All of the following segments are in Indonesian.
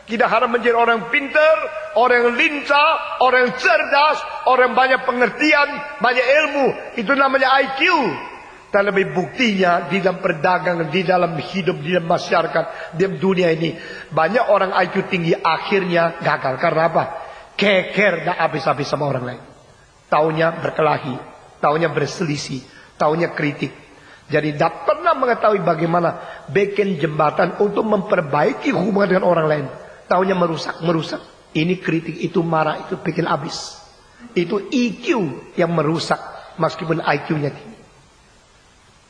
Kita harus menjadi orang pintar, orang yang lincah, orang yang cerdas, orang yang banyak pengertian, banyak ilmu. Itu namanya IQ. Dan lebih buktinya di dalam perdagangan, di dalam hidup, di dalam masyarakat, di dalam dunia ini. Banyak orang IQ tinggi akhirnya gagal. Karena apa? Keker dan habis-habis sama orang lain. Taunya berkelahi, taunya berselisih, taunya kritik. Jadi tidak pernah mengetahui bagaimana bikin jembatan untuk memperbaiki hubungan dengan orang lain. Taunya merusak. Ini kritik, itu marah, itu bikin habis. Itu EQ yang merusak meskipun IQ-nya tinggi.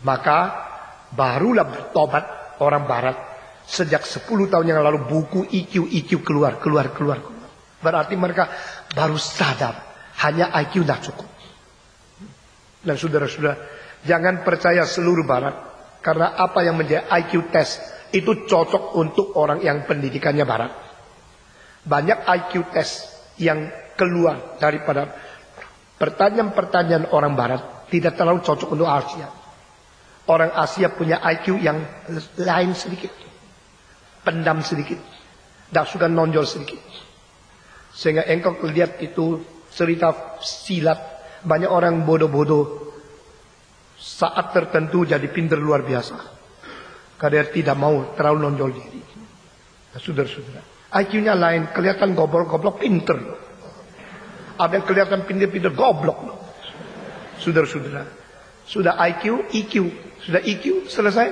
Maka barulah bertobat orang barat. Sejak 10 tahun yang lalu buku EQ keluar. Berarti mereka baru sadar hanya IQ tidak cukup. Dan saudara-saudara, jangan percaya seluruh barat. Karena apa yang menjadi IQ test itu cocok untuk orang yang pendidikannya barat. Banyak IQ test yang keluar daripada pertanyaan-pertanyaan orang barat tidak terlalu cocok untuk Asia. Orang Asia punya IQ yang lain sedikit. Pendam sedikit. Dan suka nonjol sedikit. Sehingga engkau lihat itu cerita silat. Banyak orang bodoh-bodoh saat tertentu jadi pintar luar biasa. Karena tidak mau terlalu nonjol diri. Nah, saudara-saudara, IQ-nya lain, kelihatan goblok-goblok pinter. Ada yang kelihatan pinter-pinter goblok. Saudara-saudara, sudah IQ, EQ. Sudah EQ, selesai.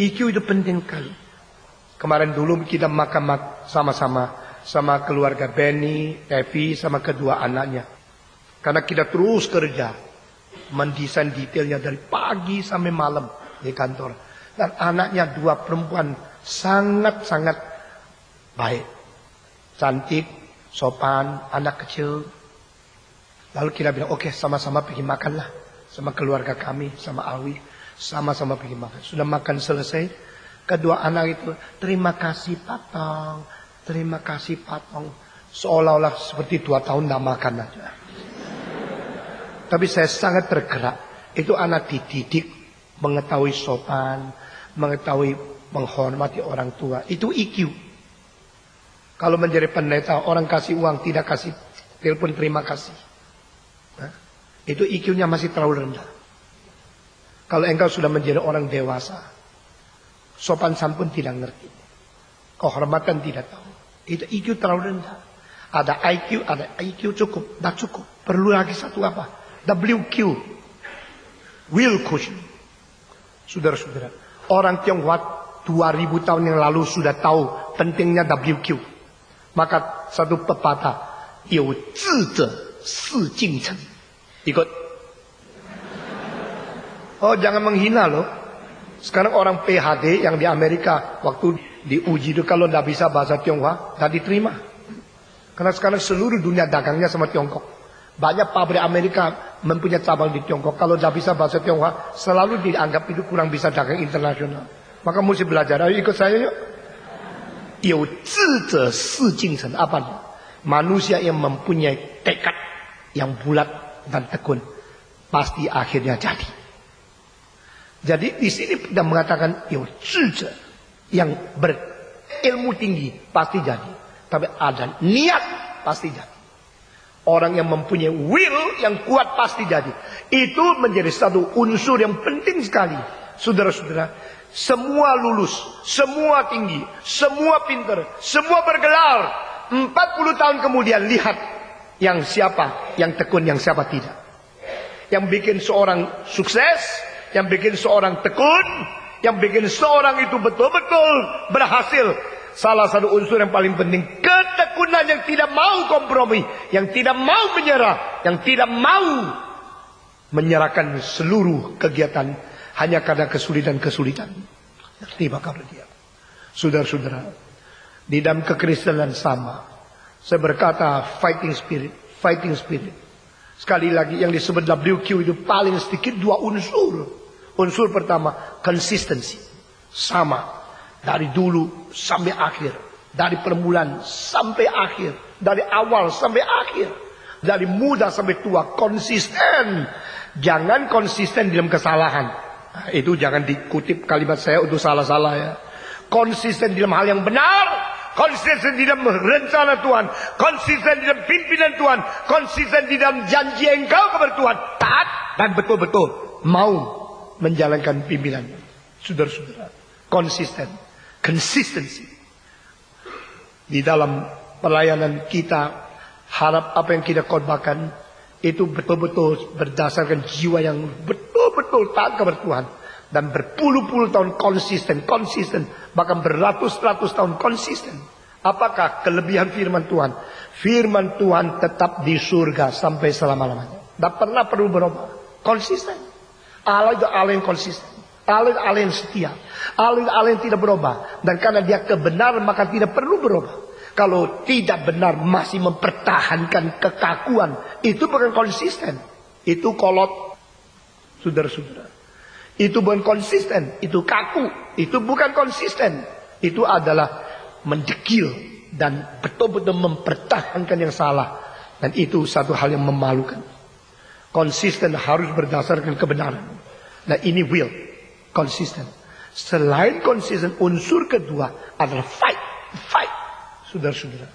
EQ itu penting sekali. Kemarin dulu kita makan sama-sama. Sama keluarga Benny, Evi, sama kedua anaknya. Karena kita terus kerja. Mendesain detailnya dari pagi sampai malam di kantor. Dan anaknya 2 perempuan sangat-sangat baik. Cantik, sopan, anak kecil. Lalu kita bilang, oke, sama-sama pergi makanlah. Sama keluarga kami, sama Awi. Sama-sama pergi makan. Sudah makan selesai. Kedua anak itu, terima kasih Patong. Terima kasih Patong. Seolah-olah seperti 2 tahun tidak makan aja. Tapi saya sangat tergerak. Itu anak dididik. Mengetahui sopan. Mengetahui menghormati orang tua. Itu EQ. Kalau menjadi pendeta, orang kasih uang, tidak kasih telepon terima kasih. Nah, itu IQ-nya masih terlalu rendah. Kalau engkau sudah menjadi orang dewasa, sopan santun tidak ngerti. Kehormatan tidak tahu. Itu IQ terlalu rendah. Ada IQ cukup, tidak cukup. Perlu lagi satu apa? WQ. Will quotient. Saudara-saudara, orang Tionghoa 2000 tahun yang lalu sudah tahu pentingnya WQ. Maka satu pepatah, 有志者事竟成. Ikut. Oh, jangan menghina loh. Sekarang orang PhD yang di Amerika waktu diuji itu kalau tidak bisa bahasa Tionghoa, tidak diterima. Karena sekarang seluruh dunia dagangnya sama Tiongkok. Banyak pabrik Amerika mempunyai cabang di Tiongkok. Kalau tidak bisa bahasa Tionghoa, selalu dianggap itu kurang bisa dagang internasional. Maka mesti belajar. Ayo ikut saya yuk. 有志者事竟成. Apa? Manusia yang mempunyai tekad yang bulat dan tekun pasti akhirnya jadi. Jadi di sini kita mengatakan 有志者 yang berilmu tinggi pasti jadi. Tapi ada niat pasti jadi. Orang yang mempunyai will yang kuat pasti jadi. Itu menjadi satu unsur yang penting sekali. Saudara-saudara, semua lulus, semua tinggi, semua pintar, semua bergelar. 40 tahun kemudian lihat yang siapa yang tekun, yang siapa tidak. Yang bikin seorang sukses, yang bikin seorang tekun, yang bikin seorang itu betul-betul berhasil. Salah satu unsur yang paling penting, ketekunan yang tidak mau kompromi, yang tidak mau menyerah, yang tidak mau menyerahkan seluruh kegiatan hanya karena kesulitan-kesulitan. Tiba kabar dia. Saudara-saudara, di dalam kekristenan sama. Saya berkata fighting spirit. Sekali lagi yang disebut WQ itu paling sedikit 2 unsur. Unsur pertama, consistency. Sama. Dari dulu sampai akhir. Dari permulaan sampai akhir. Dari awal sampai akhir. Dari muda sampai tua. Konsisten. Jangan konsisten dalam kesalahan. Nah, itu jangan dikutip kalimat saya untuk salah-salah ya. Konsisten dalam hal yang benar. konsisten di dalam rencana Tuhan, konsisten di dalam pimpinan Tuhan, konsisten di dalam janji engkau kepada Tuhan, taat dan betul-betul mau menjalankan pimpinan. Saudara-saudara, konsisten, consistency di dalam pelayanan kita. Harap apa yang kita khotbahkan itu betul-betul berdasarkan jiwa yang betul-betul taat kepada Tuhan. Dan berpuluh-puluh tahun konsisten, bahkan beratus-ratus tahun konsisten. Apakah kelebihan firman Tuhan? Firman Tuhan tetap di surga sampai selama-lamanya. Tidak pernah perlu berubah. Konsisten. Allah itu Allah yang konsisten. Allah itu Allah yang setia. Allah itu Allah yang tidak berubah. Dan karena dia kebenaran maka tidak perlu berubah. Kalau tidak benar masih mempertahankan kekakuan, itu bukan konsisten. Itu kolot. Saudara-saudara, itu bukan konsisten. Itu kaku. Itu bukan konsisten. Itu adalah mendekil dan betul-betul mempertahankan yang salah. Dan itu satu hal yang memalukan. Konsisten harus berdasarkan kebenaran. Nah ini will, konsisten. Selain konsisten, unsur kedua adalah fight. Saudara-saudara,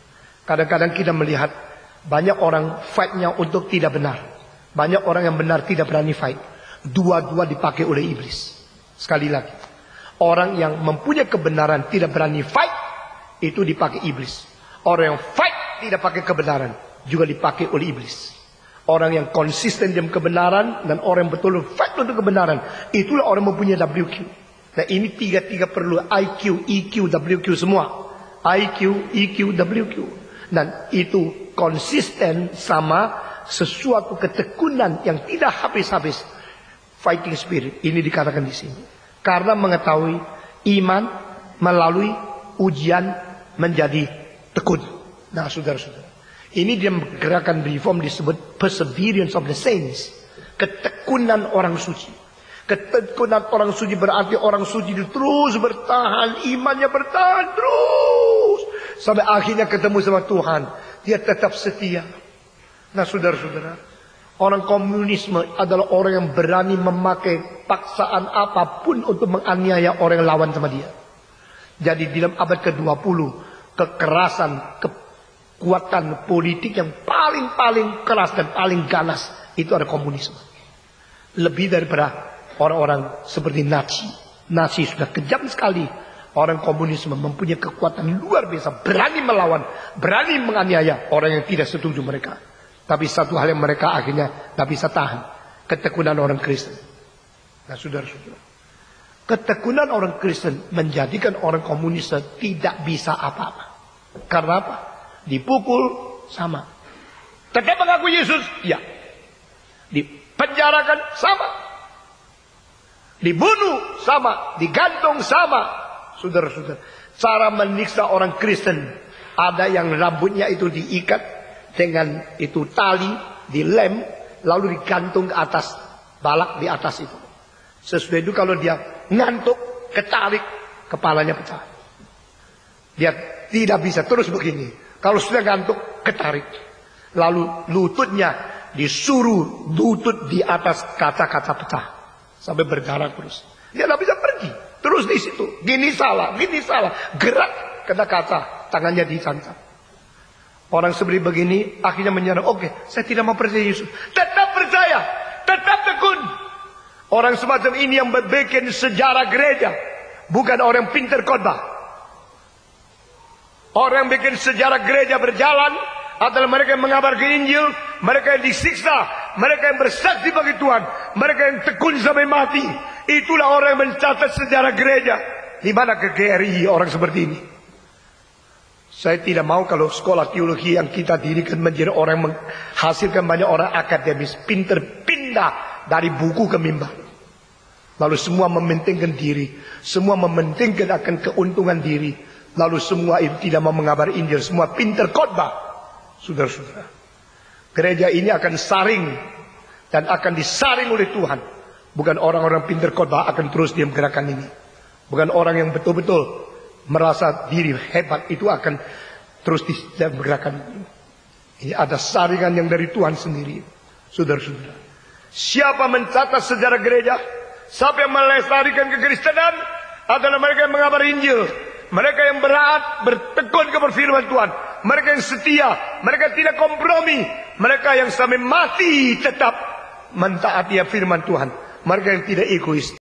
kadang-kadang kita melihat banyak orang fight-nya untuk tidak benar. Banyak orang yang benar tidak berani fight. Dua-dua dipakai oleh iblis. Sekali lagi, orang yang mempunyai kebenaran tidak berani fight, itu dipakai iblis. Orang yang fight tidak pakai kebenaran juga dipakai oleh iblis. Orang yang konsisten dalam kebenaran dan orang yang betul fight untuk kebenaran, itulah orang mempunyai WQ. Nah ini tiga-tiga perlu IQ, EQ, WQ semua. IQ, EQ, WQ. Dan itu konsisten sama sesuatu ketekunan yang tidak habis-habis. Fighting spirit. Ini dikatakan di sini. Karena mengetahui iman melalui ujian menjadi tekun. Nah saudara-saudara, ini dia gerakan reform disebut perseverance of the saints. Ketekunan orang suci. Ketekunan orang suci berarti orang suci itu terus bertahan, imannya bertahan terus sampai akhirnya ketemu sama Tuhan. Dia tetap setia. Nah saudara-saudara, orang komunisme adalah orang yang berani memakai paksaan apapun untuk menganiaya orang yang lawan sama dia. Jadi di dalam abad ke-20, kekerasan, kekuatan politik yang paling keras dan paling ganas itu ada komunisme. Lebih daripada orang-orang seperti Nazi. Nazi sudah kejam sekali. Orang komunisme mempunyai kekuatan luar biasa. Berani melawan. Berani menganiaya orang yang tidak setuju mereka. Tapi satu hal yang mereka akhirnya tidak bisa tahan. Ketekunan orang Kristen. Nah saudara-saudara, ketekunan orang Kristen menjadikan orang komunis tidak bisa apa-apa. Karena apa? Dipukul sama. Tetap mengaku Yesus? Ya. Dipenjarakan? Sama. Dibunuh sama, digantung sama. Saudara-saudara, cara menyiksa orang Kristen, ada yang rambutnya itu diikat dengan itu tali, dilem, lalu digantung ke atas, balak di atas itu. Sesudah itu kalau dia ngantuk, ketarik, kepalanya pecah. Dia tidak bisa terus begini. Kalau sudah ngantuk, ketarik. Lalu lututnya disuruh lutut di atas kaca-kaca pecah. Sampai berdarah terus. Dia tidak bisa pergi. Terus di situ. Gini salah. Gerak kena kaca. Tangannya dicancap. Orang seperti begini akhirnya menyerah. Oke, saya tidak mau percaya Yesus. Tetap percaya. Tetap tekun. Orang semacam ini yang membuat sejarah gereja. Bukan orang pintar khotbah. Orang yang bikin sejarah gereja berjalan adalah mereka yang mengabarkan Injil. Mereka yang disiksa. Mereka yang bersaksi bagi Tuhan. Mereka yang tekun sampai mati. Itulah orang yang mencatat sejarah gereja. Di mana ke GRI orang seperti ini? Saya tidak mau kalau sekolah teologi yang kita dirikan menjadi orang yang menghasilkan banyak orang akademis. Pinter pindah dari buku ke mimbar. Lalu semua mementingkan diri. Semua mementingkan akan keuntungan diri. Lalu semua itu tidak mau mengabar Injil. Semua pinter khotbah. Saudara-saudara, gereja ini akan saring dan akan disaring oleh Tuhan. Bukan orang-orang pintar khotbah akan terus diam gerakan ini. Bukan orang yang betul-betul merasa diri hebat itu akan terus diam gerakan ini. Ini ada saringan yang dari Tuhan sendiri. Saudara-saudara, siapa mencatat sejarah gereja? Siapa yang melestarikan kekristenan? Adalah mereka yang mengabar Injil. Mereka yang berat bertekun kepada firman Tuhan. Mereka yang setia. Mereka tidak kompromi. Mereka yang sampai mati tetap mentaati firman Tuhan. Mereka yang tidak egois.